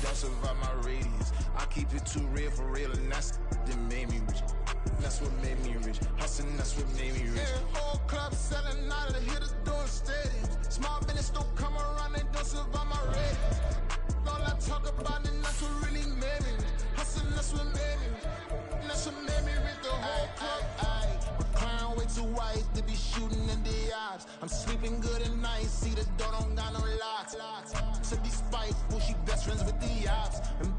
don't survive my radius. I keep it too real for real, and that's that made me rich. That's what made me rich. Hustling, that's what made me rich. Yeah, whole club selling out of the hitters doing stadiums. Small business don't come around, they don't survive my ratings. All I talk about, and that's what really made me rich. Hustling, that's what made me rich. That's what made me rich. The whole club. My crown way too white to be shooting in the eyes. I'm sleeping good at night. See the door don't got no locks. To be spiteful, she best friends with the ops. And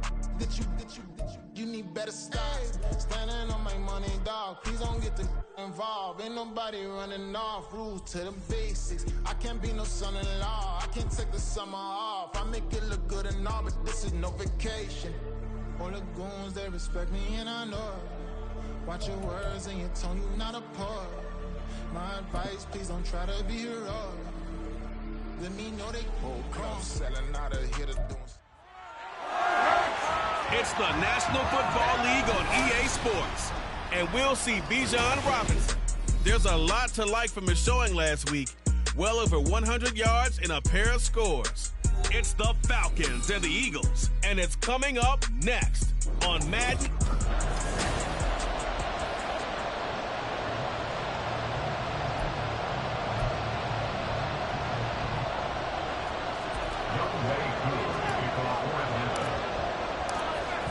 you need better styles. Standing on my money, dog. Please don't get the involved. Ain't nobody running off. Rules to the basics. I can't be no son-in-law. I can't take the summer off. I make it look good and all, but this is no vacation. All the goons, they respect me and I know it. Watch your words and your tone, you not a poet. My advice, please don't try to be heroic. Let me know they whole club selling out of here to do. It's the National Football League on EA Sports, and we'll see Bijan Robinson. There's a lot to like from his showing last week. Well over 100 yards and a pair of scores. It's the Falcons and the Eagles, and it's coming up next on Madden.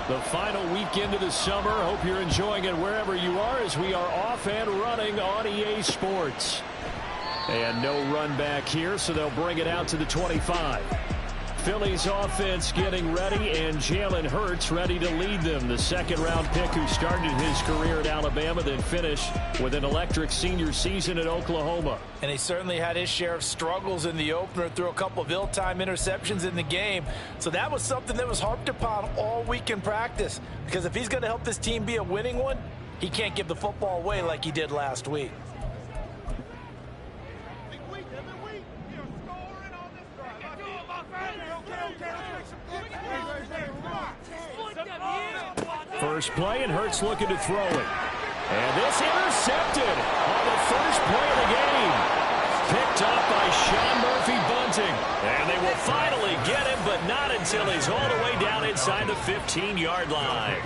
The final weekend of the summer. Hope you're enjoying it wherever you are as we are off and running on EA Sports. And no run back here, so they'll bring it out to the 25. Philly's offense getting ready, and Jalen Hurts ready to lead them. The second-round pick who started his career at Alabama, then finished with an electric senior season at Oklahoma. And he certainly had his share of struggles in the opener, threw a couple of ill-timed interceptions in the game. So that was something that was harped upon all week in practice. Because if he's going to help this team be a winning one, he can't give the football away like he did last week. First play, and Hurts looking to throw it. And this intercepted on the first play of the game. Picked off by Sean Murphy-Bunting. And they will finally get him, but not until he's all the way down inside the 15-yard line.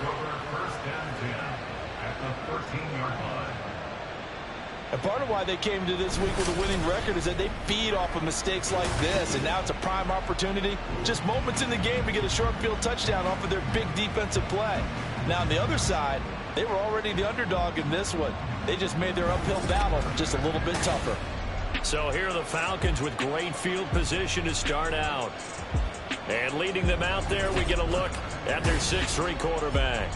And part of why they came to this week with a winning record is that they feed off of mistakes like this. And now it's a prime opportunity, just moments in the game, to get a short field touchdown off of their big defensive play. Now on the other side, they were already the underdog in this one. They just made their uphill battle just a little bit tougher. So here are the Falcons with great field position to start out. And leading them out there, we get a look at their 6'3" quarterback.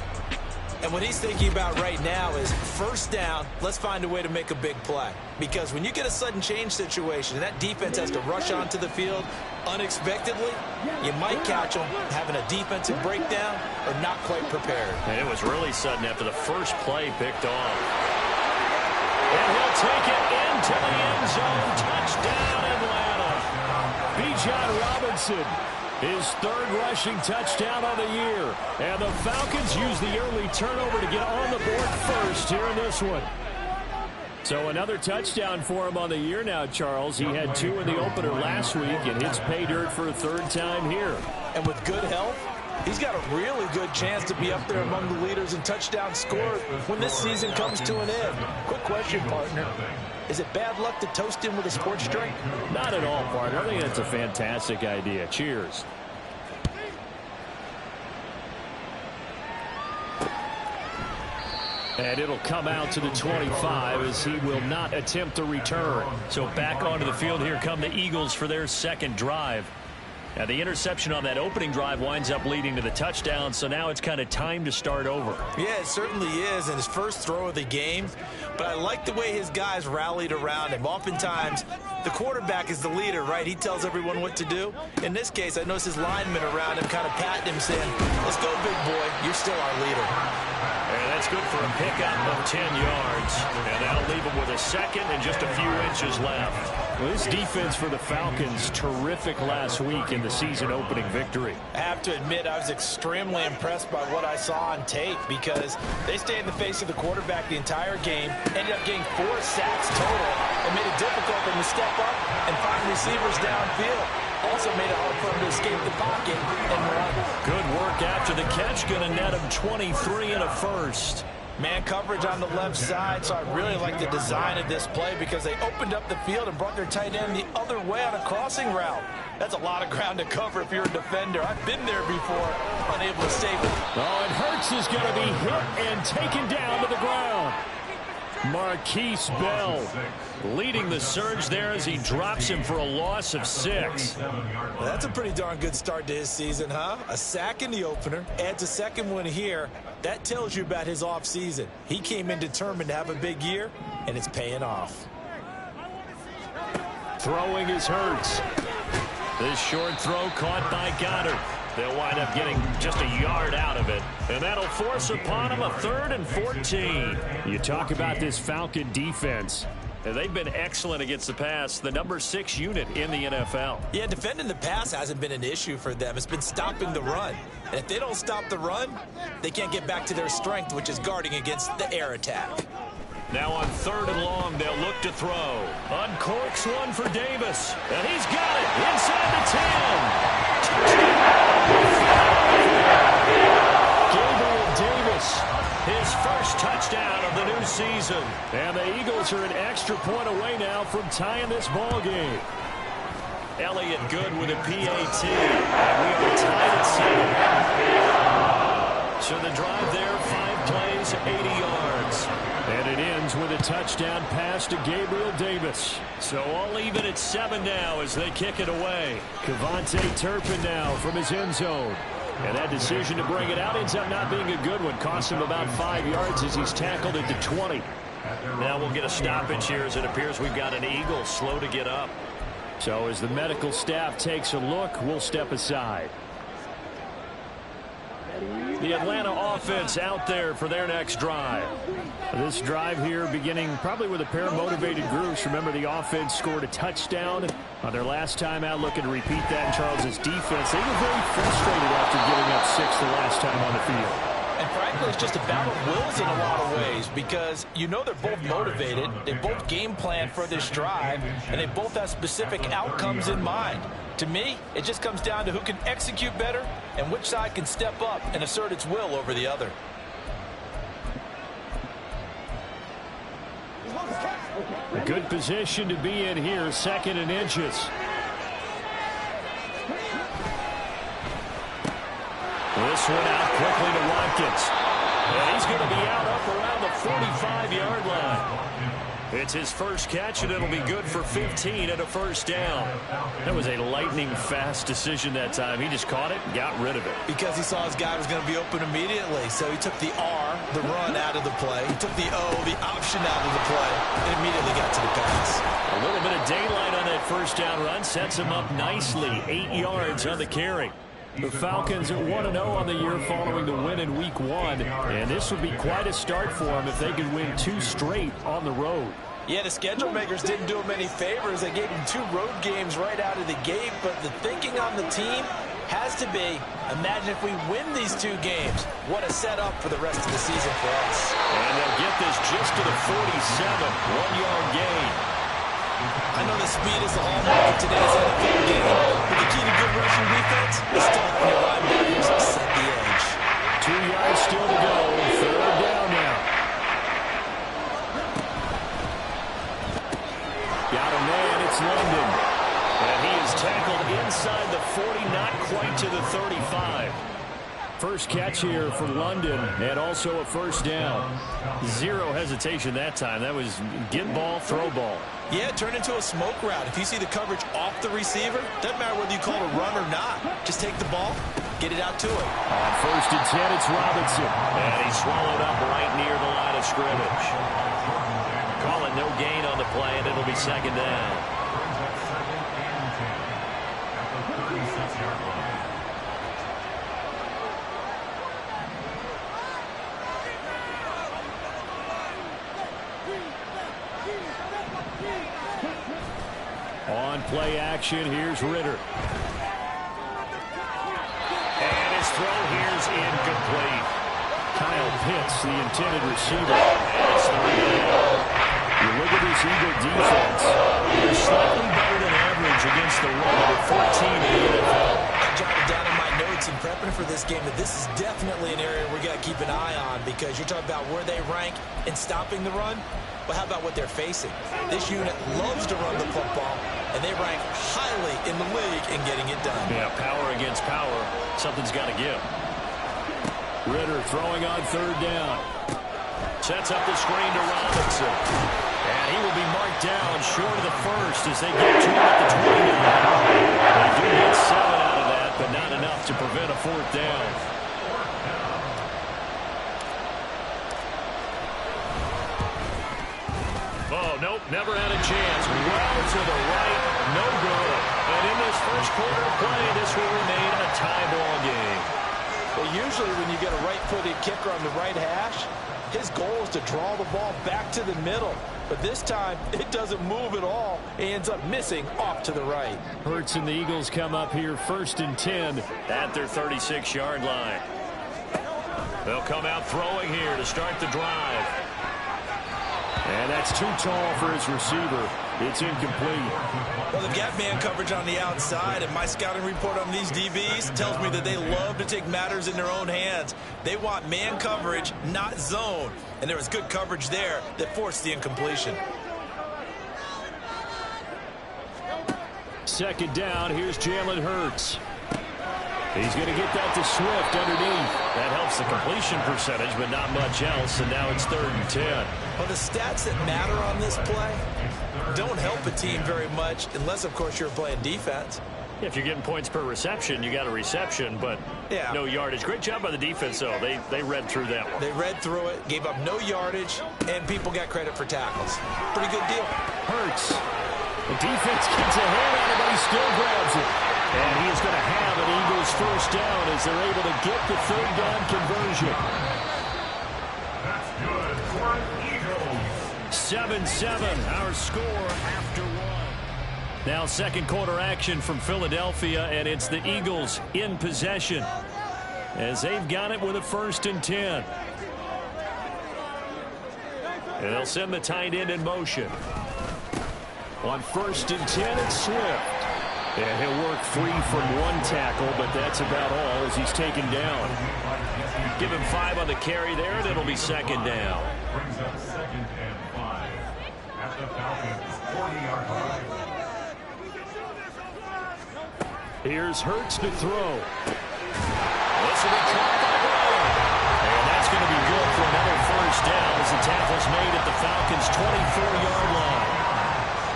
And what he's thinking about right now is first down, let's find a way to make a big play. Because when you get a sudden change situation and that defense has to rush onto the field unexpectedly, you might catch them having a defensive breakdown or not quite prepared. And it was really sudden after the first play picked off. And he'll take it into the end zone. Touchdown, Atlanta. Bijan Robinson, his third rushing touchdown on the year. And the Falcons use the early turnover to get on the board first here in this one. So another touchdown for him on the year now, Charles. He had 2 in the opener last week, and hits pay dirt for a third time here. And with good health, he's got a really good chance to be up there among the leaders in touchdown scored when this season comes to an end. Quick question, partner. Is it bad luck to toast him with a sports drink? Not at all, partner. I think that's a fantastic idea. Cheers. And it'll come out to the 25 as he will not attempt a return. So back onto the field, here come the Eagles for their second drive. Now the interception on that opening drive winds up leading to the touchdown, so now it's kind of time to start over. Yeah, it certainly is, and his first throw of the game. But I like the way his guys rallied around him. Oftentimes, the quarterback is the leader, right? He tells everyone what to do. In this case, I noticed his linemen around him kind of patting him, saying, let's go, big boy. You're still our leader. And that's good for a pickup of 10 yards. And that'll leave him with a second and just a few inches left. Well, this defense for the Falcons, terrific last week in the season-opening victory. I have to admit, I was extremely impressed by what I saw on tape because they stayed in the face of the quarterback the entire game, ended up getting 4 sacks total, and made it difficult for them to step up and find receivers downfield. Also made it hard for him to escape the pocket and run. Good That's going to net him 23 and a first. Man coverage on the left side, so I really like the design of this play because they opened up the field and brought their tight end the other way on a crossing route. That's a lot of ground to cover if you're a defender. I've been there before, unable to save it. Oh, and Hurts is going to be hit and taken down to the ground. Marquise Bell leading the surge there as he drops him for a loss of 6. Well, that's a pretty darn good start to his season, huh? A sack in the opener, adds a second one here. That tells you about his offseason. He came in determined to have a big year, and it's paying off. Throwing is Hurts. This short throw caught by Goddard. They'll wind up getting just a yard out of it. And that'll force upon him a 3rd and 14. You talk about this Falcon defense. They've been excellent against the pass, the number 6 unit in the NFL. Yeah, defending the pass hasn't been an issue for them. It's been stopping the run. And if they don't stop the run, they can't get back to their strength, which is guarding against the air attack. Now on 3rd and long, they'll look to throw. Uncorks one for Davis. And he's got it inside the 10. Gabriel Davis, his first touchdown of the new season. And the Eagles are an extra point away now from tying this ball game. Elliott good with a PAT. And we are tied at 7. So the drive there, 5 plays, 80 yards. And it ends with a touchdown pass to Gabriel Davis. So all even at 7 now as they kick it away. Kevontae Turpin now from his end zone. And that decision to bring it out ends up not being a good one. Cost him about 5 yards as he's tackled at the 20. Now we'll get a stoppage here as it appears we've got an Eagle slow to get up. So as the medical staff takes a look, we'll step aside. The Atlanta offense out there for their next drive. This drive here beginning probably with a pair of motivated groups. Remember, the offense scored a touchdown on their last time out. Looking to repeat that in Charles's defense. They were very frustrated after giving up 6 the last time on the field. And frankly, it's just a battle of wills in a lot of ways because you know they're both motivated. They both game plan for this drive, and they both have specific outcomes in mind. To me, it just comes down to who can execute better and which side can step up and assert its will over the other. A good position to be in here, 2nd and inches. This one out quickly to Watkins. And he's going to be out up around the 45-yard line. It's his first catch, and it'll be good for 15 and a first down. That was a lightning-fast decision that time. He just caught it and got rid of it. Because he saw his guy was going to be open immediately. So he took the R, the run, out of the play. He took the O, the option, out of the play, and immediately got to the pass. A little bit of daylight on that first down run. Sets him up nicely. 8 yards on the carry. The Falcons are 1-0 on the year following the win in Week 1. And this would be quite a start for them if they could win 2 straight on the road. Yeah, the schedule makers didn't do him any favors. They gave him 2 road games right out of the gate. But the thinking on the team has to be, imagine if we win these 2 games. What a setup for the rest of the season for us. And they'll get this just to the 47. 1-yard gain. I know the speed is the hallmark of today's NFL game, but the key to good rushing defense is still having your linebackers set the edge. 2 yards still to go. 3rd down now. Got a man. It's London. And he is tackled inside the 40, not quite to the 35. First catch here for London, and also a first down. 0 hesitation that time. That was get ball, throw ball. Yeah, turn into a smoke route. If you see the coverage off the receiver, doesn't matter whether you call it a run or not. Just take the ball, get it out to him. On 1st and 10, it's Robinson. And he's swallowed up right near the line of scrimmage. Call it no gain on the play, and it'll be 2nd down. On play action, here's Ritter. And his throw here's incomplete. Kyle Pitts, the intended receiver. And it's 3 down. You look at this Eagle defense. They're slightly better than average against the run. They're 14 in the NFL. I jotted down in my notes in prepping for this game that this is definitely an area we got to keep an eye on, because you're talking about where they rank in stopping the run. Well, how about what they're facing? This unit loves to run the football, and they rank highly in the league in getting it done. Yeah, power against power. Something's got to give. Ritter throwing on third down. Sets up the screen to Robinson. And he will be marked down short of the first as they get to him at the 29. They do get 7 out of that, but not enough to prevent a fourth down. Oh, nope, never had a chance. Well to the right, no good. And in this first quarter of play, this will remain a tie ball game. Well, usually when you get a right-footed kicker on the right hash, his goal is to draw the ball back to the middle. But this time, it doesn't move at all. He ends up missing off to the right. Hurts and the Eagles come up here 1st and 10 at their 36-yard line. They'll come out throwing here to start the drive. And that's too tall for his receiver. It's incomplete. Well, they've got man coverage on the outside, and my scouting report on these DBs tells me that they love to take matters in their own hands. They want man coverage, not zone. And there was good coverage there that forced the incompletion. Second down, here's Jalen Hurts. He's going to get that to Swift underneath. That helps the completion percentage, but not much else, and now it's 3rd and 10. Well, the stats that matter on this play don't help a team very much unless, of course, you're playing defense. If you're getting points per reception, you got a reception, but no yardage. Great job by the defense, though. They read through that one. They read through it, gave up no yardage, and people got credit for tackles. Pretty good deal. Hurts. The defense gets a hand on it, but he still grabs it. And he is going to have an Eagles first down as they're able to get the 3rd down conversion. That's good for Eagles. 7-7, our score after 1. Now second quarter action from Philadelphia, and it's the Eagles in possession as they've got it with a 1st and 10. And they'll send the tight end in motion. On 1st and 10, it's Swift. And he'll work free from one tackle, but that's about all as he's taken down. Give him 5 on the carry there, and it'll be 2nd down. Brings up 2nd and 5 at the Falcons 40-yard line. Here's Hurts to throw. This will be caught by Brown. And that's going to be good for another first down as the tackle's made at the Falcons' 24-yard line.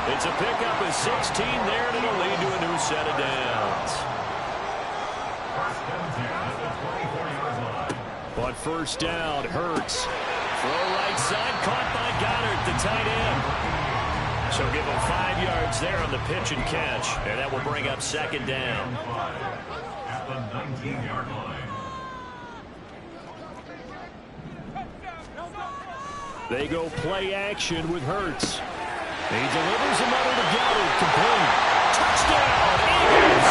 It's a pickup of 16 there, and it'll lead to a new set of downs. First and 10 at the 24-yard line. But first down, Hurts. Throw right side, caught by Goddard, the tight end. So give him 5 yards there on the pitch and catch, and that will bring up 2nd down. At the 19-yard line. They go play action with Hurts. He delivers another to Goddard, complete. Touchdown, Eagles!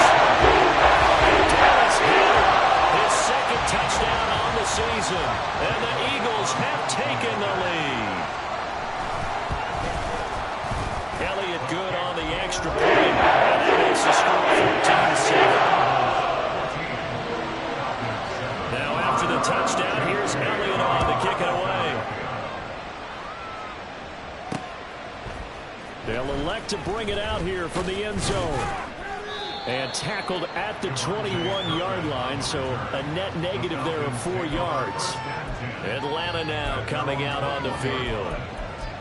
Dallas Goedert, his 2nd touchdown on the season, and the Eagles have taken the lead. Elliott good on the extra point, and that makes the score 14-7. Now after the touchdown, here's Elliott on to kick it away. They'll elect to bring it out here from the end zone. And tackled at the 21-yard line, so a net negative there of 4 yards. Atlanta now coming out on the field.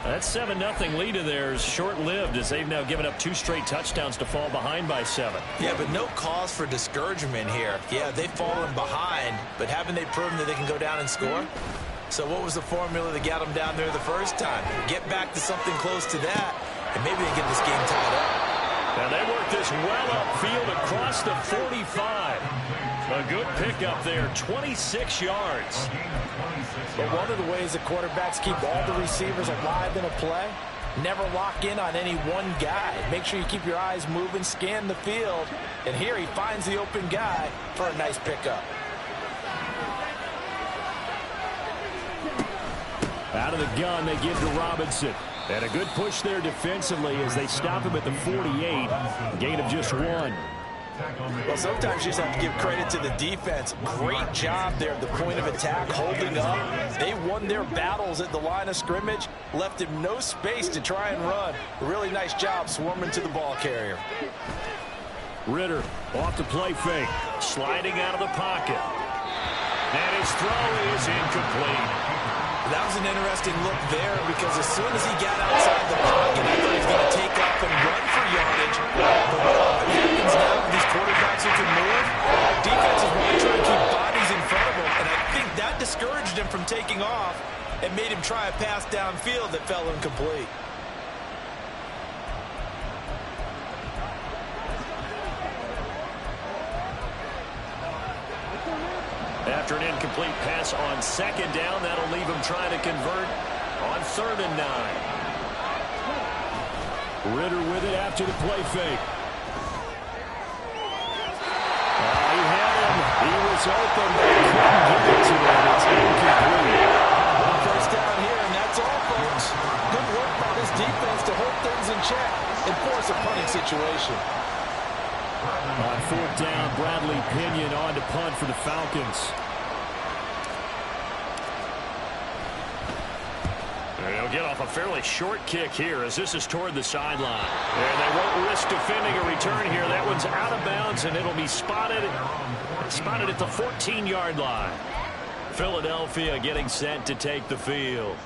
That 7-0 lead of theirs short-lived as they've now given up 2 straight touchdowns to fall behind by 7. Yeah, but no cause for discouragement here. Yeah, they've fallen behind, but haven't they proven that they can go down and score? So what was the formula that got them down there the first time? Get back to something close to that, and maybe they get this game tied up. Now they work this well upfield across the 45. A good pickup there, 26 yards. But one of the ways that quarterbacks keep all the receivers alive in a play, never lock in on any one guy. Make sure you keep your eyes moving, scan the field, and here he finds the open guy for a nice pickup. Out of the gun, they give to Robinson. And a good push there defensively as they stop him at the 48. A gain of just 1. Well, sometimes you just have to give credit to the defense. Great job there at the point of attack, holding up. They won their battles at the line of scrimmage, left him no space to try and run. A really nice job swarming to the ball carrier. Ritter off the play fake, sliding out of the pocket. And his throw is incomplete. That was an interesting look there because as soon as he got outside the pocket, I thought he was going to take off and run for yardage. But what often happens now with these quarterbacks who can move, defenses want to try to keep bodies in front of them, and I think that discouraged him from taking off and made him try a pass downfield that fell incomplete. After an incomplete pass on second down, that'll leave him trying to convert on 3rd and 9. Ritter with it after the play fake. He had him. He was open. Couldn't get it to him. It's incomplete. First down here, and that's all, folks. Good work by this defense to hold things in check and force a punting situation. On 4th down, Bradley Pinion on to punt for the Falcons. They'll get off a fairly short kick here as this is toward the sideline. And they won't risk defending a return here. That one's out of bounds, and it'll be spotted at the 14-yard line. Philadelphia getting set to take the field.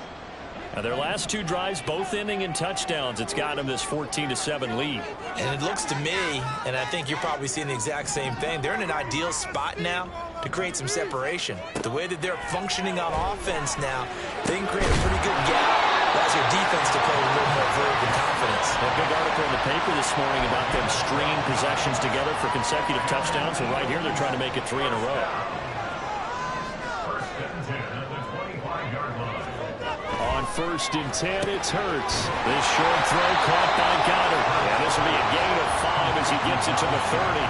Now their last 2 drives, both ending in touchdowns. It's got them this 14-7 lead. And it looks to me, and I think you're probably seeing the exact same thing, they're in an ideal spot now to create some separation. The way that they're functioning on offense now, they can create a pretty good gap. Allows your defense to play with a little more verve and confidence. A big article in the paper this morning about them stringing possessions together for consecutive touchdowns. So right here, they're trying to make it 3 in a row. On 1st and 10, it's Hurts. This short throw caught by Goddard. Yeah, this will be a gain of 5 as he gets it to the 30.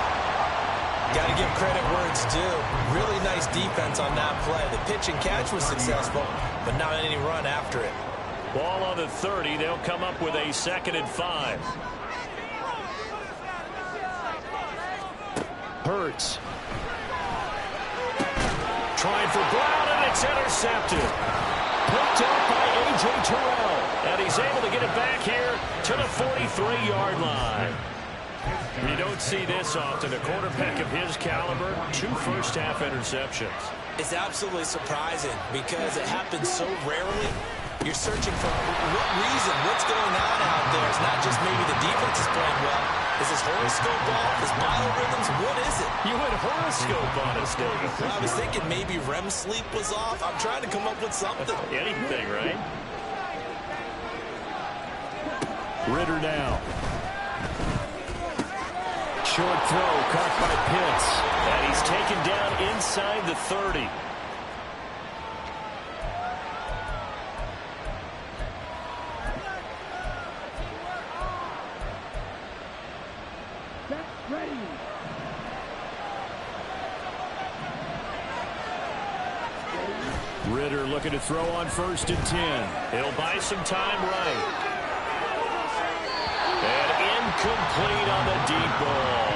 Got to give credit where it's due. Really nice defense on that play. The pitch and catch was successful, but not any run after it. Ball on the 30. They'll come up with a 2nd and 5. Hurts. Trying for Brown, and it's intercepted. Picked up by A.J. Terrell. And he's able to get it back here to the 43-yard line. You don't see this often. A quarterback of his caliber, 2 first-half interceptions. It's absolutely surprising because it happens so rarely. You're searching for what reason, what's going on out there. It's not just maybe the defense is playing well. Is his horoscope off? His biorhythms? What is it? You went horoscope on us, David. Well, I was thinking maybe REM sleep was off. I'm trying to come up with something. Anything, right? Ritter now. Short throw caught by Pitts. And he's taken down inside the 30. Ritter looking to throw on 1st and 10. He'll buy some time right. And incomplete on the deep ball.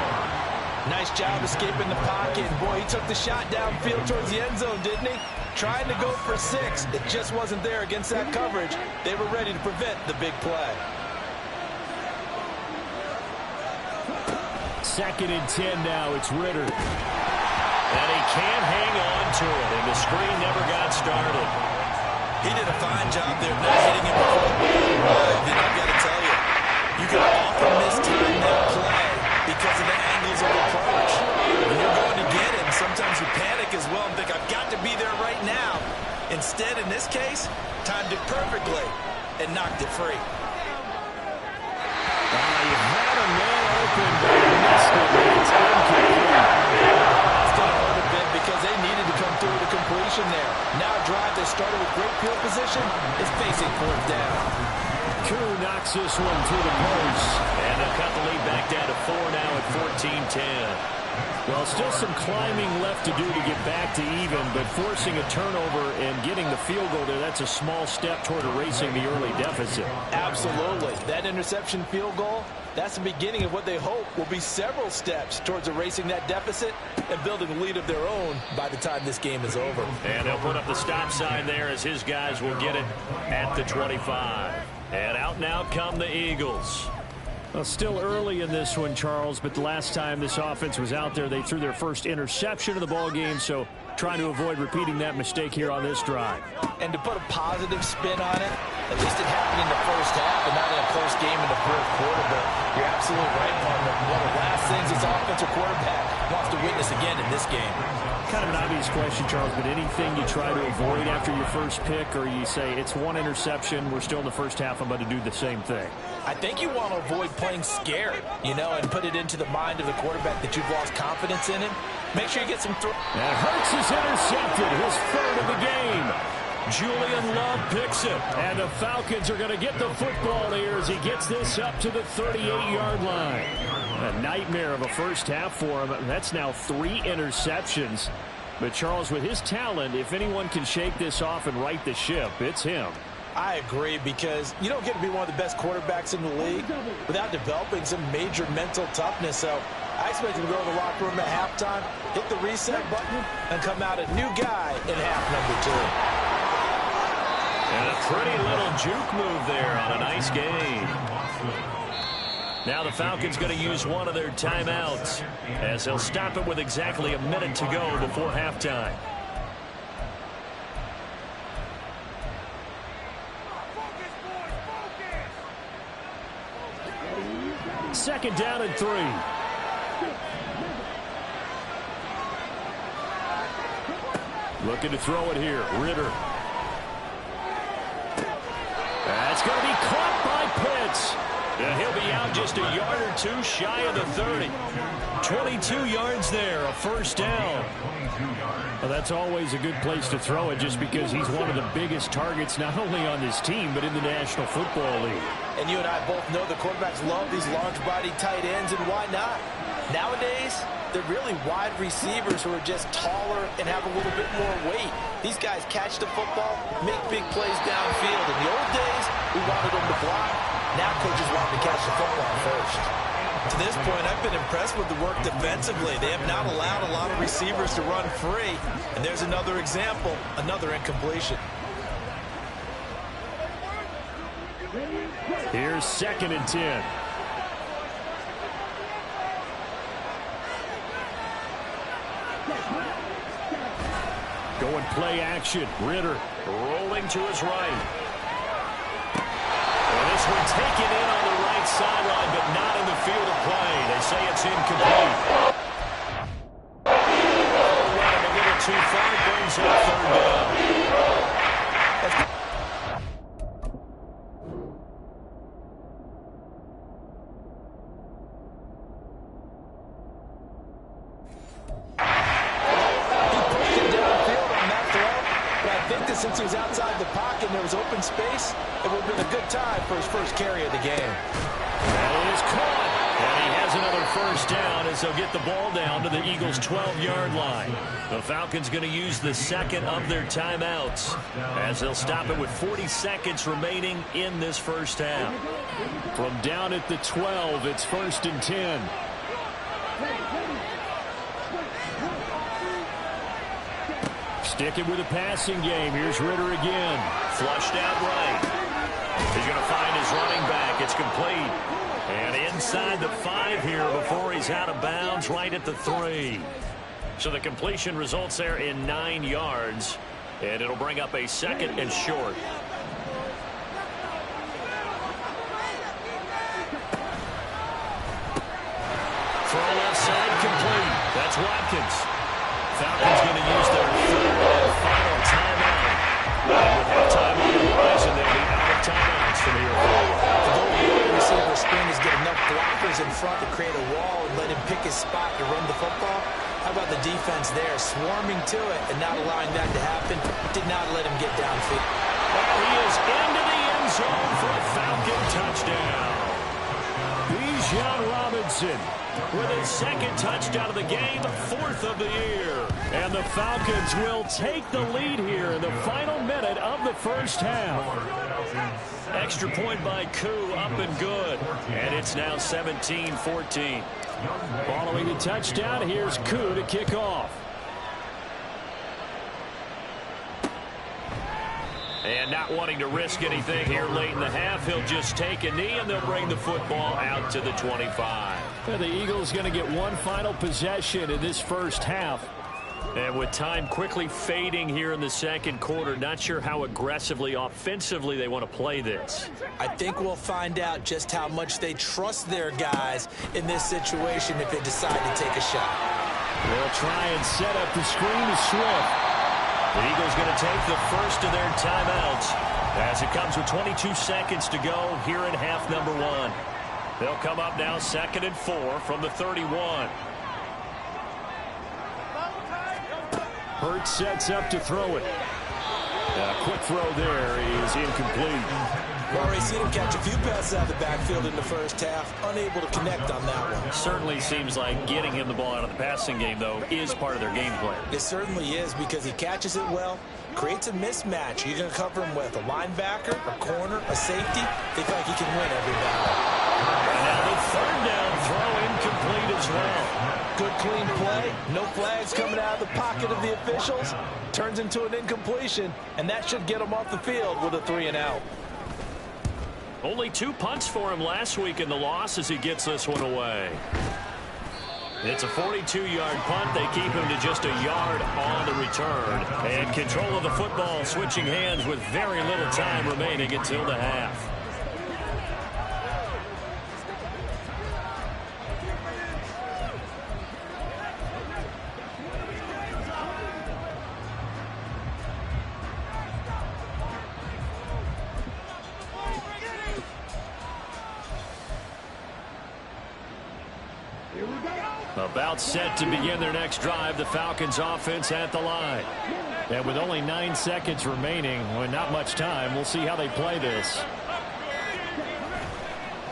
Nice job escaping the pocket. Boy, he took the shot downfield towards the end zone, didn't he? Trying to go for 6. It just wasn't there against that coverage. They were ready to prevent the big play. 2nd and 10 now. It's Ritter. And he can't hang on to it, and the screen never got started. He did a fine job there not hitting him before. Then I've got to tell you, you can often mistime that play because of the angles of approach. When you're going to get him, sometimes you panic as well and think, I've got to be there right now. Instead, in this case, timed it perfectly and knocked it free. You had a man open, but you missed it. It's incomplete. Because they needed to come through the completion there. Now a drive that started with great field position is facing 4th down. Koo knocks this one through the post. And they'll cut the lead back down to 4 now at 14-10. Well, still some climbing left to do to get back to even, but forcing a turnover and getting the field goal there, that's a small step toward erasing the early deficit. Absolutely. That interception field goal, that's the beginning of what they hope will be several steps towards erasing that deficit and building a lead of their own by the time this game is over. And they'll put up the stop sign there as his guys will get it at the 25. And out and out come the Eagles. Well, still early in this one, Charles, but the last time this offense was out there, they threw their first interception of the ball game, so trying to avoid repeating that mistake here on this drive. And to put a positive spin on it, at least it happened in the first half and not in a close game in the fourth quarter, but you're absolutely right, partner. One of the last things this offensive quarterback wants to witness again in this game. Kind of an obvious question, Charles, but anything you try to avoid after your first pick, or you say it's one interception, we're still in the first half, I'm about to do the same thing? I think you want to avoid playing scared, and put it into the mind of the quarterback that you've lost confidence in him. Make sure you get some throw. And Hurts is intercepted, his third of the game. Julian Love picks it, and the Falcons are going to get the football here as he gets this up to the 38-yard line. A nightmare of a first half for him. That's now 3 interceptions. But Charles, with his talent, if anyone can shake this off and right the ship, it's him. I agree, because you don't get to be one of the best quarterbacks in the league without developing some major mental toughness. So I expect him to go to the locker room at halftime, hit the reset button, and come out a new guy in half number 2. And a pretty little juke move there on a nice game. Now the Falcons going to use one of their timeouts as they'll stop it with exactly a minute to go before halftime. Second down and 3. Looking to throw it here. Ritter. That's going to be caught by Pitts. And he'll be out just a yard or two shy of the 30. 22 yards there, a first down. Well, that's always a good place to throw it just because he's one of the biggest targets not only on this team but in the National Football League. And you and I both know the quarterbacks love these large-body tight ends, and why not? Nowadays, they're really wide receivers who are just taller and have a little bit more weight. These guys catch the football, make big plays downfield. In the old days, we wanted them to block. Now coaches want them to catch the football first. To this point, I've been impressed with the work defensively. They have not allowed a lot of receivers to run free. And there's another example, another incompletion. Here's 2nd and 10. Going play action. Ritter rolling to his right. And this one taken in on the right sideline, but not in the field of play. They say it's incomplete. Running a little too far, brings up 3rd down. Since he was outside the pocket and there was open space, it would have been a good time for his first carry of the game. That is caught. And he has another first down as they'll get the ball down to the Eagles' 12-yard line. The Falcons going to use the second of their timeouts as they'll stop it with 40 seconds remaining in this first half. From down at the 12, it's 1st and 10. Sticking with a passing game. Here's Ritter again. Flushed out right. He's going to find his running back. It's complete. And inside the 5 here before he's out of bounds, right at the 3. So the completion results there in 9 yards. And it'll bring up a 2nd and short. Throw left side complete. That's Watkins. Falcons going to use their 3rd and final timeout. And with halftime on the horizon, they'll be out of timeouts from here forward. The goal of the wide receiver spin is get enough blockers in front to create a wall and let him pick his spot to run the football. How about the defense there, swarming to it and not allowing that to happen? Did not let him get downfield. And he is into the end zone for a Falcon touchdown. Bijan Robinson with his second touchdown of the game, 4th of the year. And the Falcons will take the lead here in the final minute of the first half. Extra point by Koo, up and good. And it's now 17-14. Following the touchdown, here's Koo to kick off. And not wanting to risk anything here late in the half, he'll just take a knee, and they'll bring the football out to the 25. And the Eagles going to get one final possession in this first half. And with time quickly fading here in the second quarter, not sure how aggressively, offensively they want to play this. I think we'll find out just how much they trust their guys in this situation if they decide to take a shot. They'll try and set up the screen to Swift. The Eagles going to take the first of their timeouts as it comes with 22 seconds to go here in half number 1. They'll come up now 2nd and 4 from the 31. Hurts sets up to throw it. Quick throw there is incomplete. We've already seen him catch a few passes out of the backfield in the first half, unable to connect on that one. Certainly seems like getting him the ball out of the passing game, though, is part of their game plan. It certainly is, because he catches it well, creates a mismatch. You're going to cover him with a linebacker, a corner, a safety. They feel like he can win every battle. And now the 3rd down throw incomplete as well. Good clean play, no flags coming out of the pocket of the officials. Turns into an incompletion, and that should get him off the field with a 3-and-out. Only 2 punts for him last week in the loss as he gets this one away. It's a 42-yard punt. They keep him to just a yard on the return. And control of the football switching hands with very little time remaining until the half. About set to begin their next drive, the Falcons offense at the line. And with only 9 seconds remaining, with not much time, we'll see how they play this.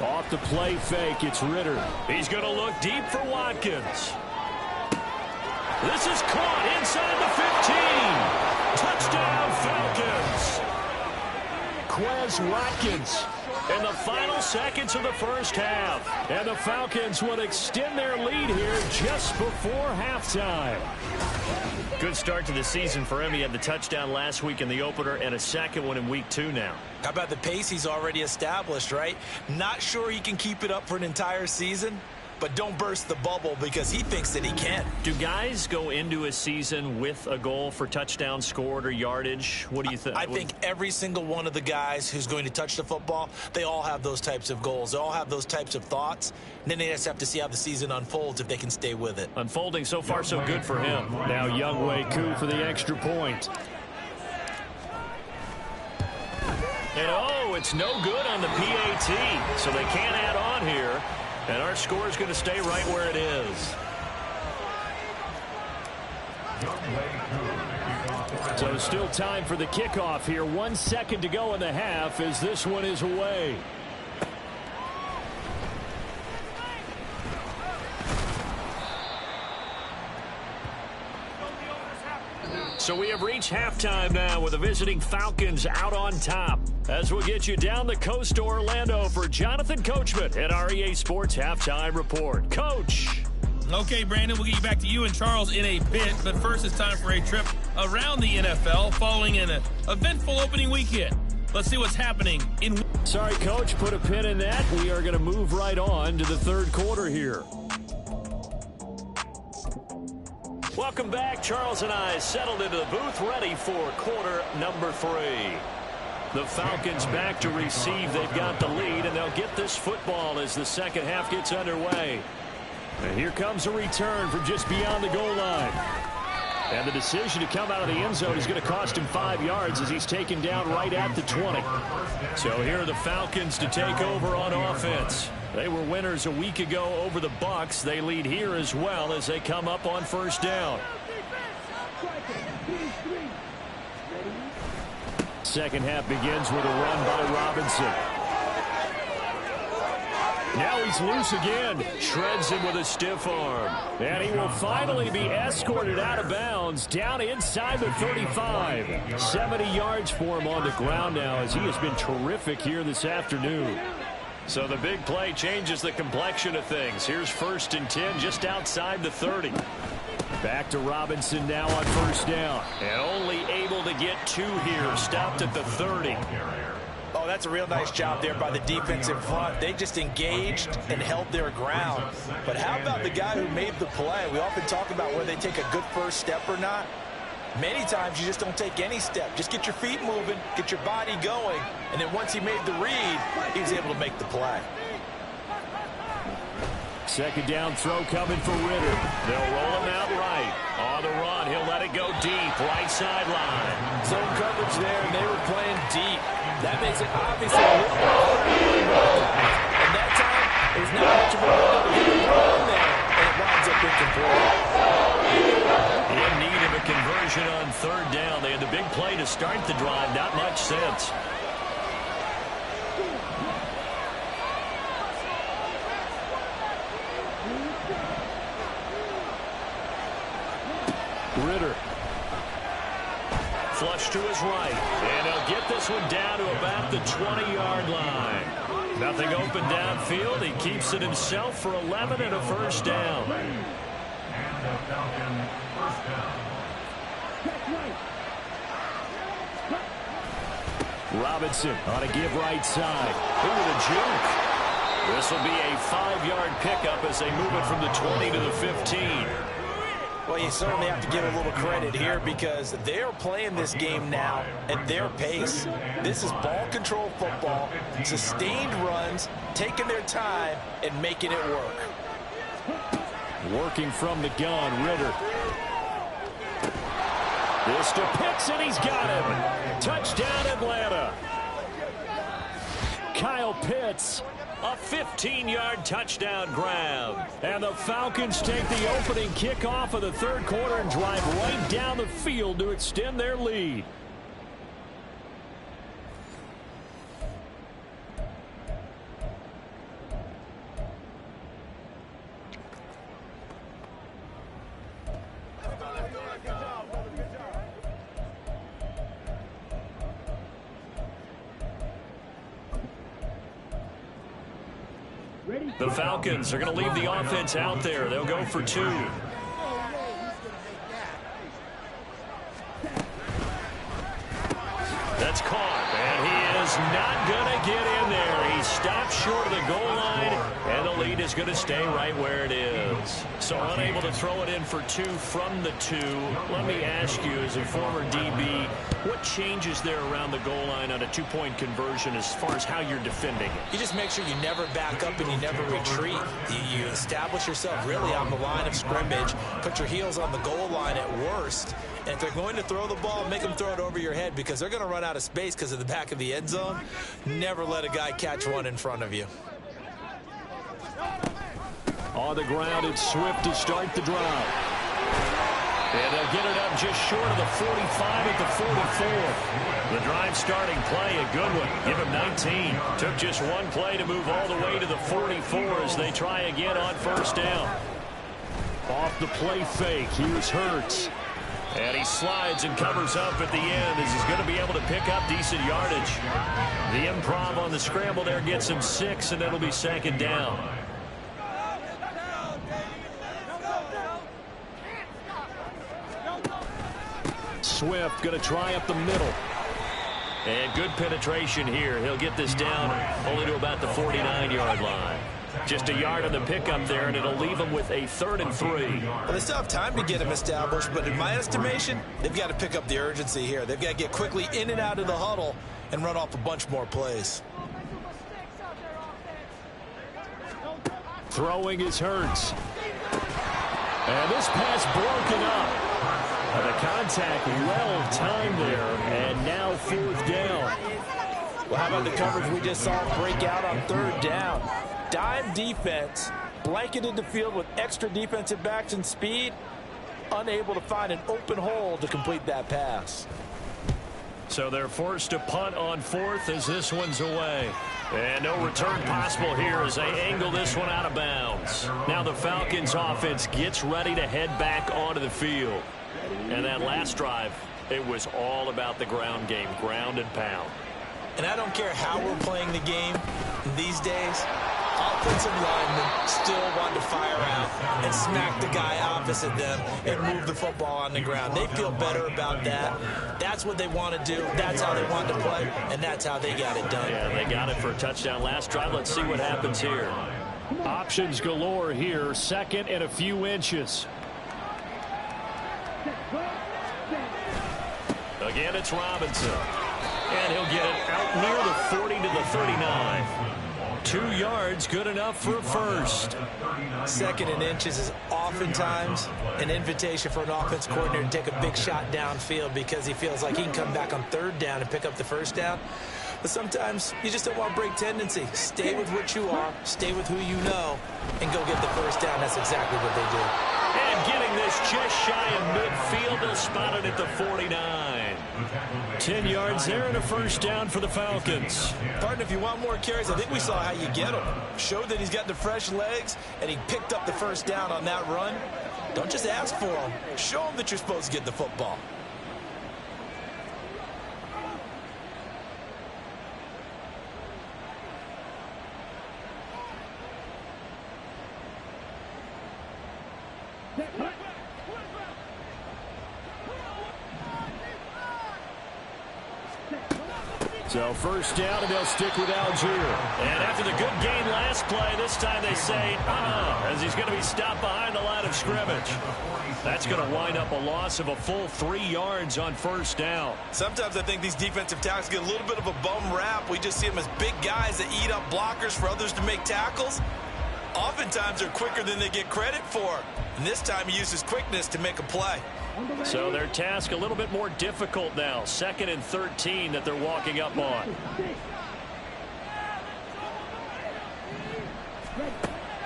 Off the play fake, it's Ritter. He's going to look deep for Watkins. This is caught inside the 15. Touchdown, Falcons. Quez Watkins. In the final seconds of the first half. And the Falcons will extend their lead here just before halftime. Good start to the season for him. He had the touchdown last week in the opener and a second one in week 2 now. How about the pace he's already established, right? Not sure he can keep it up for an entire season, but don't burst the bubble because he thinks that he can. Do guys go into a season with a goal for touchdown scored or yardage? What do you think? I think every single one of the guys who's going to touch the football, they all have those types of goals. They all have those types of thoughts. And then they just have to see how the season unfolds if they can stay with it. Unfolding so far so good for him. Now Younghoe Koo for the extra point. And oh, it's no good on the PAT. So they can't add on here. And our score is going to stay right where it is. So still time for the kickoff here. 1 second to go in the half as this one is away. So we have reached halftime now with the visiting Falcons out on top. As we'll get you down the coast to Orlando for Jonathan Coachman at our EA Sports Halftime Report. Coach. Okay, Brandon, we'll get you back to you and Charles in a bit. But first, it's time for a trip around the NFL following an eventful opening weekend. Let's see what's happening in... Sorry, Coach, put a pin in that. We are going to move right on to the third quarter here. Welcome back. Charles and I settled into the booth ready for quarter number 3. The Falcons back to receive. They've got the lead, and they'll get this football as the second half gets underway. And here comes a return from just beyond the goal line. And the decision to come out of the end zone is going to cost him 5 yards as he's taken down right at the 20. So here are the Falcons to take over on offense. They were winners a week ago over the Bucs. They lead here as well as they come up on first down. Second half begins with a run by Robinson. Now he's loose again. Shreds him with a stiff arm. And he will finally be escorted out of bounds down inside the 35. 70 yards for him on the ground now as he has been terrific here this afternoon. So the big play changes the complexion of things. Here's 1st and 10 just outside the 30. Back to Robinson now on 1st down. And only able to get 2 here. Stopped at the 30. Oh, that's a real nice job there by the defense in front. They just engaged and held their ground. But how about the guy who made the play? We often talk about whether they take a good first step or not. Many times you just don't take any step. Just get your feet moving, get your body going, and then once he made the read, he was able to make the play. 2nd down throw coming for Ritter. They'll roll him out right. On the run, he'll let it go deep, right sideline. Zone coverage there, and they were playing deep. That makes it obviously a little bit harder. And that time, there's not much of a window to get the ball in there, and it winds up incomplete. In need of a conversion on 3rd down. They had the big play to start the drive. Not much sense. Ritter. Flush to his right. And he'll get this one down to about the 20-yard line. Nothing open downfield. He keeps it himself for 11 and a 1st down. And the Falcons 1st down. Robinson on a give right side. Ooh, the juke. This will be a 5-yard pickup as they move it from the 20 to the 15. Well, you certainly have to give a little credit here because they're playing this game now at their pace. This is ball control football, sustained runs, taking their time and making it work. Working from the gun, Ritter. This to Pitts, and he's got him. Touchdown, Atlanta. Kyle Pitts. A 15-yard touchdown grab. And the Falcons take the opening kickoff of the 3rd quarter and drive right down the field to extend their lead. The Falcons are going to leave the offense out there. They'll go for 2. That's caught, and he is not going to get in there. He stopped short of the goal line, and the lead is going to stay right where it is. So unable to throw it in for 2 from the 2. Let me ask you, as a former DB, what changes there around the goal line on a 2-point conversion as far as how you're defending it? You just make sure you never back up and you never retreat. You establish yourself really on the line of scrimmage, put your heels on the goal line at worst, and if they're going to throw the ball, make them throw it over your head because they're going to run out of space because of the back of the end zone. Never let a guy catch one in front of you. On the ground, it's Swift to start the drive. And they'll get it up just short of the 45 at the 44. The drive starting play, a good one. Give him 19. Took just one play to move all the way to the 44 as they try again on 1st down. Off the play fake, here's Hurts. And he slides and covers up at the end as he's going to be able to pick up decent yardage. The improv on the scramble there gets him 6, and it'll be 2nd down. Swift going to try up the middle. And good penetration here. He'll get this down only to about the 49-yard line. Just a yard on the pickup there, and it'll leave him with a 3rd and 3. Well, they still have time to get him established, but in my estimation, they've got to pick up the urgency here. They've got to get quickly in and out of the huddle and run off a bunch more plays. Throwing is Hurts. And this pass broken up. And the contact well timed there, and now 4th down. Well, how about the coverage we just saw break out on 3rd down? Dime defense, blanketed the field with extra defensive backs and speed, unable to find an open hole to complete that pass. So they're forced to punt on 4th as this one's away. And no return possible here as they angle this one out of bounds. Now the Falcons offense gets ready to head back onto the field. And that last drive, it was all about the ground game, ground and pound. And I don't care how we're playing the game these days, offensive linemen still want to fire out and smack the guy opposite them and move the football on the ground. They feel better about that. That's what they want to do. That's how they want to play, and that's how they got it done. Yeah, they got it for a touchdown last drive. Let's see what happens here. Options galore here. Second and a few inches. Again, it's Robinson. And he'll get it out near the 40 to the 39. 2 yards, good enough for a first. Second and inches is oftentimes an invitation for an offense coordinator to take a big shot downfield because he feels like he can come back on third down and pick up the first down. But sometimes you just don't want to break tendency. Stay with what you are, stay with who you know, and go get the first down. That's exactly what they do. And getting this just shy of midfield, they'll spot it at the 49. 10 yards there and a first down for the Falcons. Partner, if you want more carries, I think we saw how you get them. Showed that he's got the fresh legs, and he picked up the first down on that run. Don't just ask for him. Show him that you're supposed to get the football. So first down, and they'll stick with Algier. And after the good gain last play, this time they say, as he's going to be stopped behind the line of scrimmage. That's going to wind up a loss of a full 3 yards on first down. Sometimes I think these defensive tackles get a little bit of a bum rap. We just see them as big guys that eat up blockers for others to make tackles. Oftentimes they're quicker than they get credit for. And this time he uses quickness to make a play. So their task a little bit more difficult now. 2nd and 13 that they're walking up on.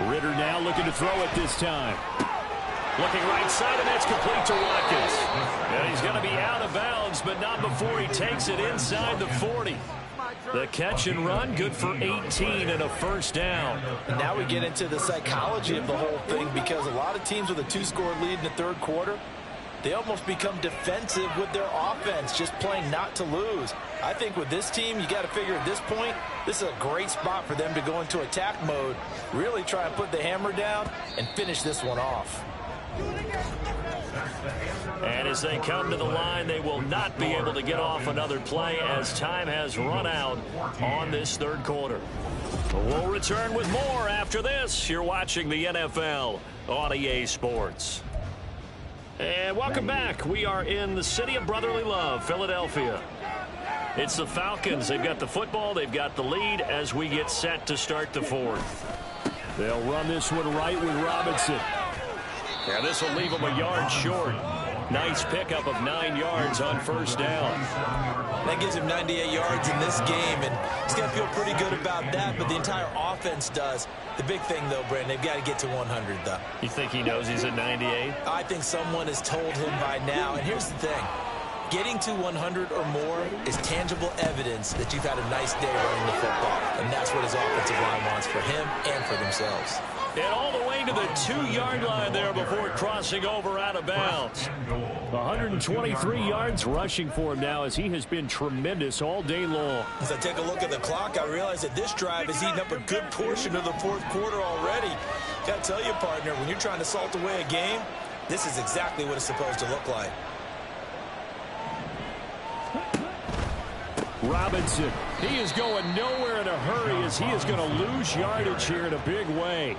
Ritter now looking to throw it this time. Looking right side, and that's complete to Watkins. And he's going to be out of bounds, but not before he takes it inside the 40. The catch and run, good for 18 and a first down. And now we get into the psychology of the whole thing, because a lot of teams with a 2-score lead in the third quarter, they almost become defensive with their offense, just playing not to lose. I think with this team, you got to figure at this point, this is a great spot for them to go into attack mode, really try and put the hammer down and finish this one off. And as they come to the line, they will not be able to get off another play as time has run out on this third quarter. We'll return with more after this. You're watching the NFL on EA Sports. And welcome back. We are in the city of brotherly love, Philadelphia. It's the Falcons. They've got the football. They've got the lead as we get set to start the fourth. They'll run this one right with Robinson. And this will leave them a yard short. Nice pickup of 9 yards on first down. That gives him 98 yards in this game, and he's got to feel pretty good about that, but the entire offense does. The big thing, though, Brandon, they've got to get to 100, though. You think he knows he's at 98? I think someone has told him by now, and here's the thing. Getting to 100 or more is tangible evidence that you've had a nice day running the football, and that's what his offensive line wants for him and for themselves. And all the way to the 2-yard line there before crossing over out of bounds. 123 yards rushing for him now as he has been tremendous all day long. As I take a look at the clock, I realize that this drive has eaten up a good portion of the fourth quarter already. Got to tell you, partner, when you're trying to salt away a game, this is exactly what it's supposed to look like. Robinson, he is going nowhere in a hurry as he is going to lose yardage here in a big way.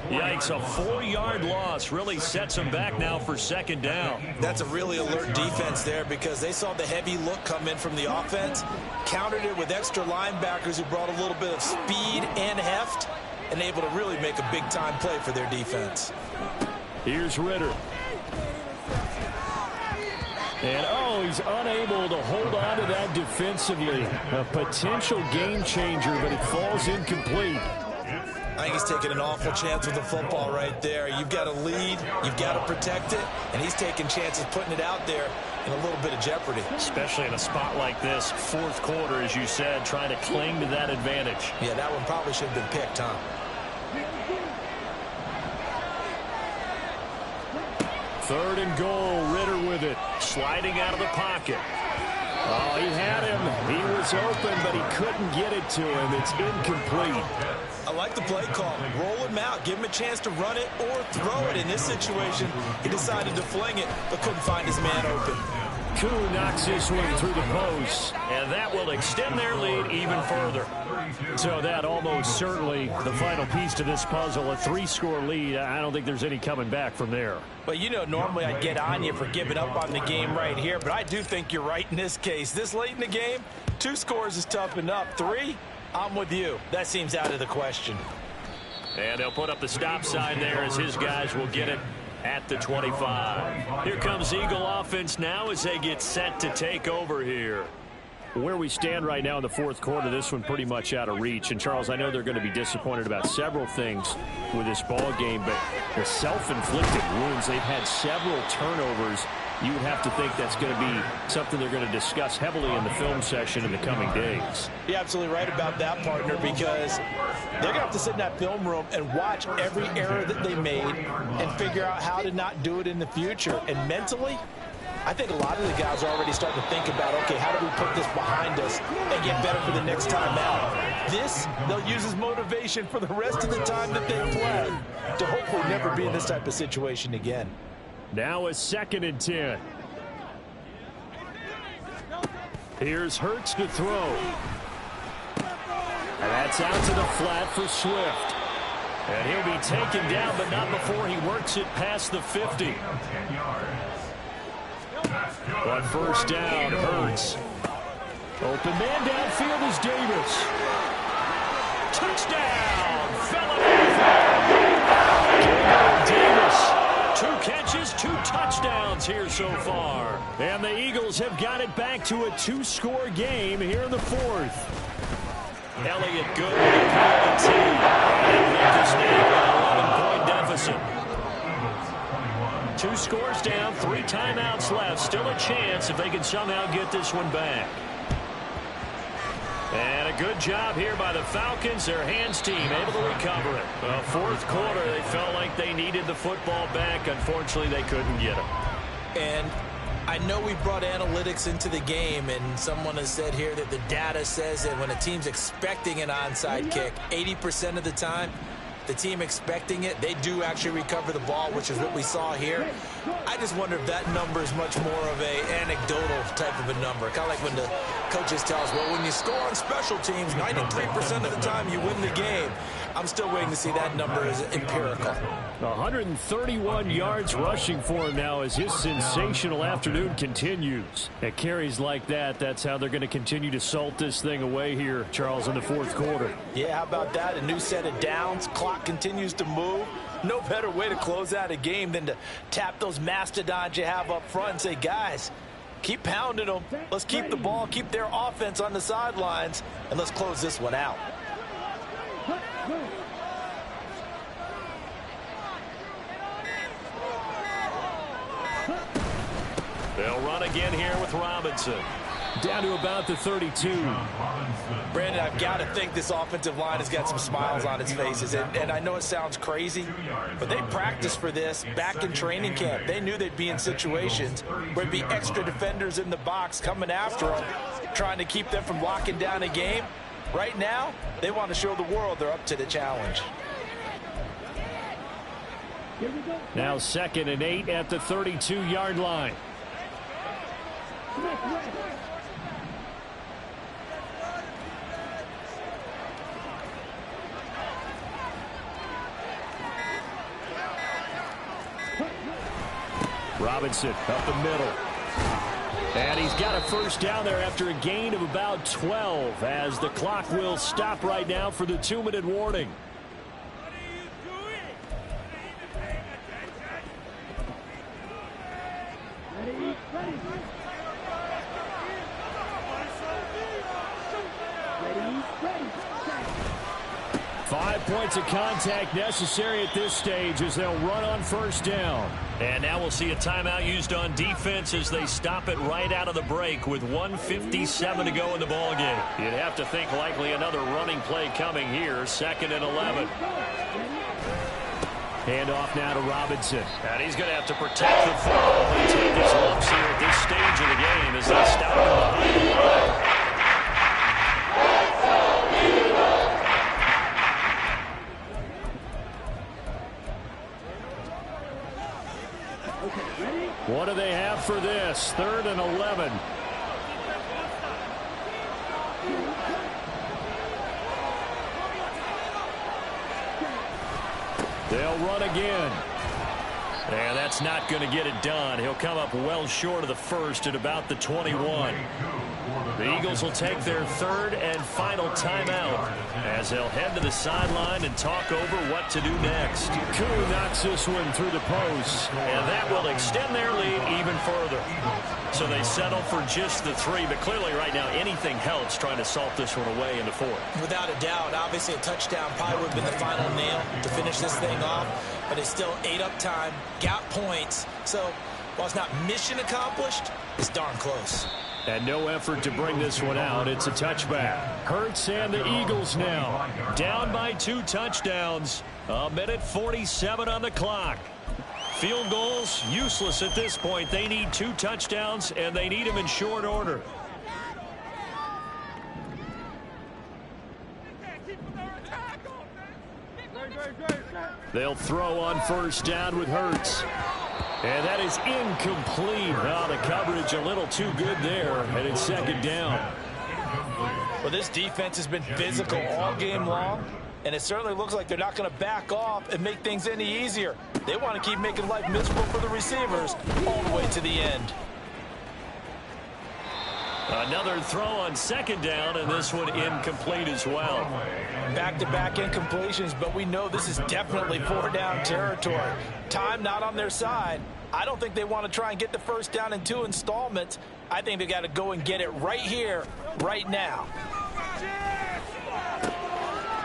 Yikes, a 4-yard loss really sets him back now for second down. That's a really alert defense there because they saw the heavy look come in from the offense, countered it with extra linebackers who brought a little bit of speed and heft, and able to really make a big-time play for their defense. Here's Ritter. And, he's unable to hold on to that defensively. A potential game changer, but it falls incomplete. I think he's taking an awful chance with the football right there. You've got to lead, you've got to protect it, and he's taking chances putting it out there. in a little bit of jeopardy. Especially in a spot like this, fourth quarter, as you said, trying to cling to that advantage. Yeah, that one probably should have been picked, huh? Third and goal, Ritter with it, sliding out of the pocket. Oh, he had him. He was open, but he couldn't get it to him. It's incomplete. I like the play call. Roll him out. Give him a chance to run it or throw it. In this situation, he decided to fling it, but couldn't find his man open. Koo knocks this one through the post, and that will extend their lead even further. So that almost certainly the final piece to this puzzle, a 3-score lead. I don't think there's any coming back from there. But, you know, normally I'd get on you for giving up on the game right here, but I do think you're right in this case. This late in the game, 2 scores is tough enough. 3, I'm with you. That seems out of the question. And they'll put up the stop sign there as his guys will get it at the 25. Here comes Eagle offense now as they get set to take over here. Where we stand right now in the fourth quarter, this one pretty much out of reach. And, Charles, I know they're going to be disappointed about several things with this ball game, but the self-inflicted wounds, they've had several turnovers. You would have to think that's going to be something they're going to discuss heavily in the film session in the coming days. You're absolutely right about that, partner, because they're going to have to sit in that film room and watch every error that they made and figure out how to not do it in the future. And mentally, I think a lot of the guys are already starting to think about, okay, how do we put this behind us and get better for the next time out? This, they'll use as motivation for the rest of the time that they play to hopefully never be in this type of situation again. Now a 2nd and 10. Here's Hurts to throw. And that's out to the flat for Swift. And he'll be taken down, but not before he works it past the 50. But first down, Hurts. Open man downfield is Davis. Touchdown! Fell it Davis. 2 catches, 2 touchdowns here so far. And the Eagles have got it back to a 2-score game here in the fourth. Elliott good with a penalty. And Memphis now an 11-point deficit. 2 scores down, 3 timeouts left. Still a chance if they can somehow get this one back. And a good job here by the Falcons. Their hands team able to recover it. Well, fourth quarter, they felt like they needed the football back. Unfortunately, they couldn't get it. And I know we brought analytics into the game, and someone has said here that the data says that when a team's expecting an onside kick, 80% of the time, the team expecting it, they do actually recover the ball, which is what we saw here. I just wonder if that number is much more of a anecdotal type of a number. Kind of like when the coaches tell us, well, when you score on special teams, 93% of the time you win the game. I'm still waiting to see that number as empirical. 131 yards rushing for him now as his sensational afternoon continues. At carries like that, that's how they're going to continue to salt this thing away here, Charles, in the fourth quarter. Yeah, how about that? A new set of downs. Clock continues to move. No better way to close out a game than to tap those mastodons you have up front and say, guys, keep pounding them. Let's keep the ball, keep their offense on the sidelines, and let's close this one out. They'll run again here with Robinson. Down to about the 32. Brandon, I've got to think this offensive line has got some smiles on its faces. And I know it sounds crazy, but they practiced for this back in training camp. They knew they'd be in situations where there'd be extra defenders in the box coming after them, trying to keep them from locking down a game. Right now, they want to show the world they're up to the challenge. Now 2nd and 8 at the 32-yard line. Robinson up the middle. And he's got a first down there after a gain of about 12 as the clock will stop right now for the 2-minute warning. 5 points of contact necessary at this stage as they'll run on first down. And now we'll see a timeout used on defense as they stop it right out of the break with 1:57 to go in the ballgame. You'd have to think likely another running play coming here, 2nd and 11. Handoff now to Robinson. And he's going to have to protect the football and take his lumps here at this stage of the game as they stop him behind the line. What do they have for this? 3rd and 11. They'll run again. And that's not going to get it done. He'll come up well short of the first at about the 21. The Eagles will take their 3rd and final timeout as they'll head to the sideline and talk over what to do next. Koo knocks this one through the post. And that will extend their lead even further. So they settle for just the 3, but clearly right now anything helps trying to salt this one away in the 4th. Without a doubt, obviously a touchdown probably would have been the final nail to finish this thing off, but it's still ate up time, got points, so while it's not mission accomplished, it's darn close. And no effort to bring this one out. It's a touchback. Hurts and the Eagles now down by 2 touchdowns. 1:47 on the clock. Field goals useless at this point. They need 2 touchdowns, and they need them in short order. They'll throw on first down with Hurts. And that is incomplete. Oh, the coverage a little too good there, and it's 2nd down. Well, this defense has been physical all game long, and it certainly looks like they're not going to back off and make things any easier. They want to keep making life miserable for the receivers all the way to the end. Another throw on 2nd down, and this one incomplete as well. Back-to-back incompletions, but we know this is definitely 4-down territory. Time not on their side. I don't think they want to try and get the first down in 2 installments. I think they got to go and get it right here, right now.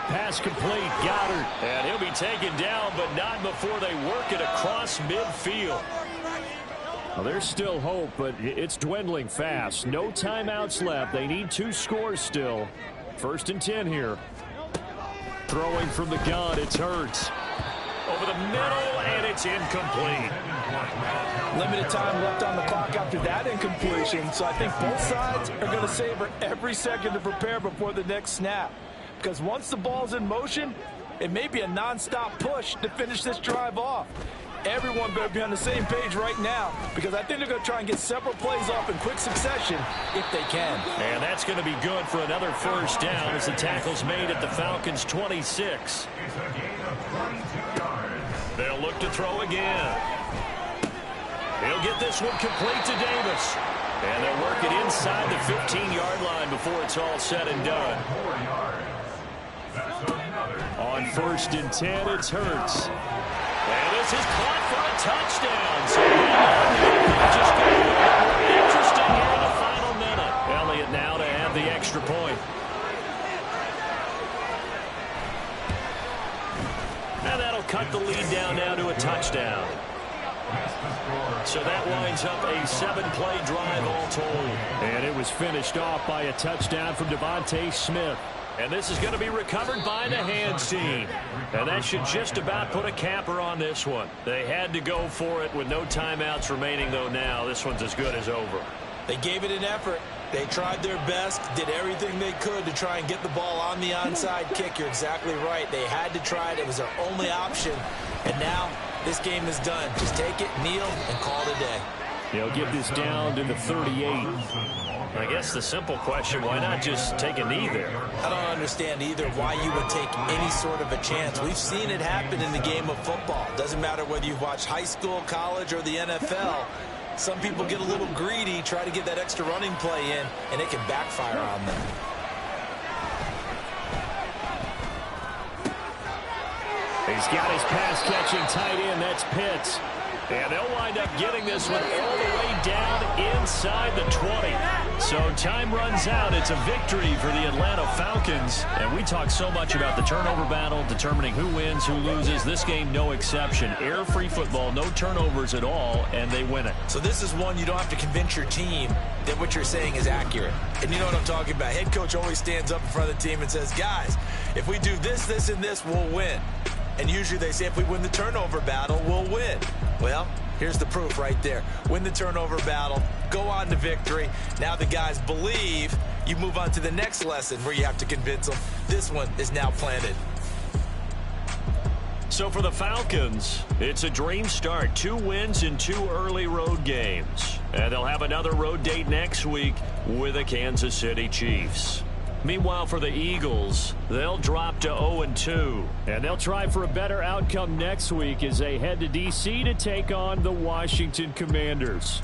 Pass complete, Goddard. And he'll be taken down, but not before they work it across midfield. Well, there's still hope, but it's dwindling fast. No timeouts left. They need 2 scores still. 1st and 10 here. Throwing from the gun, it's Hurts. Over the middle, and it's incomplete. Limited time left on the clock after that incompletion, so I think both sides are going to savor every second to prepare before the next snap. Because once the ball's in motion, it may be a nonstop push to finish this drive off. Everyone better be on the same page right now, because I think they're going to try and get several plays off in quick succession if they can. And that's going to be good for another first down as the tackle's made at the Falcons' 26. They'll look to throw again. He'll get this one complete to Davis. And they'll work it inside the 15-yard line before it's all said and done. On 1st and 10, it's Hurts. And this is caught for a touchdown. So just going to be more interesting here in the final minute. Elliott now to have the extra point. And that'll cut the lead down now to a touchdown. So that winds up a 7-play drive all told. And it was finished off by a touchdown from Devontae Smith. And this is going to be recovered by the hands team. And that should just about put a capper on this one. They had to go for it with no timeouts remaining, though now this one's as good as over. They gave it an effort. They tried their best, did everything they could to try and get the ball on the onside kick. You're exactly right. They had to try it. It was their only option. And now this game is done. Just take it, kneel, and call it a day. They'll get this down to the 38. I guess the simple question, why not just take a knee there? I don't understand either why you would take any sort of a chance. We've seen it happen in the game of football. Doesn't matter whether you've watched high school, college, or the NFL. Some people get a little greedy, try to get that extra running play in, and it can backfire on them. He's got his pass-catching tight end. That's Pitts. And they'll wind up getting this one all the way down inside the 20. So time runs out. It's a victory for the Atlanta Falcons. And we talk so much about the turnover battle, determining who wins, who loses. This game, no exception. Air-free football, no turnovers at all, and they win it. So this is one you don't have to convince your team that what you're saying is accurate. And you know what I'm talking about. Head coach always stands up in front of the team and says, guys, if we do this, this, and this, we'll win. And usually they say if we win the turnover battle, we'll win. Well, here's the proof right there. Win the turnover battle, go on to victory. Now the guys believe. You move on to the next lesson where you have to convince them. This one is now planted. So for the Falcons, it's a dream start. 2 wins in 2 early road games. And they'll have another road date next week with the Kansas City Chiefs. Meanwhile, for the Eagles, they'll drop to 0-2. And they'll try for a better outcome next week as they head to D.C. to take on the Washington Commanders.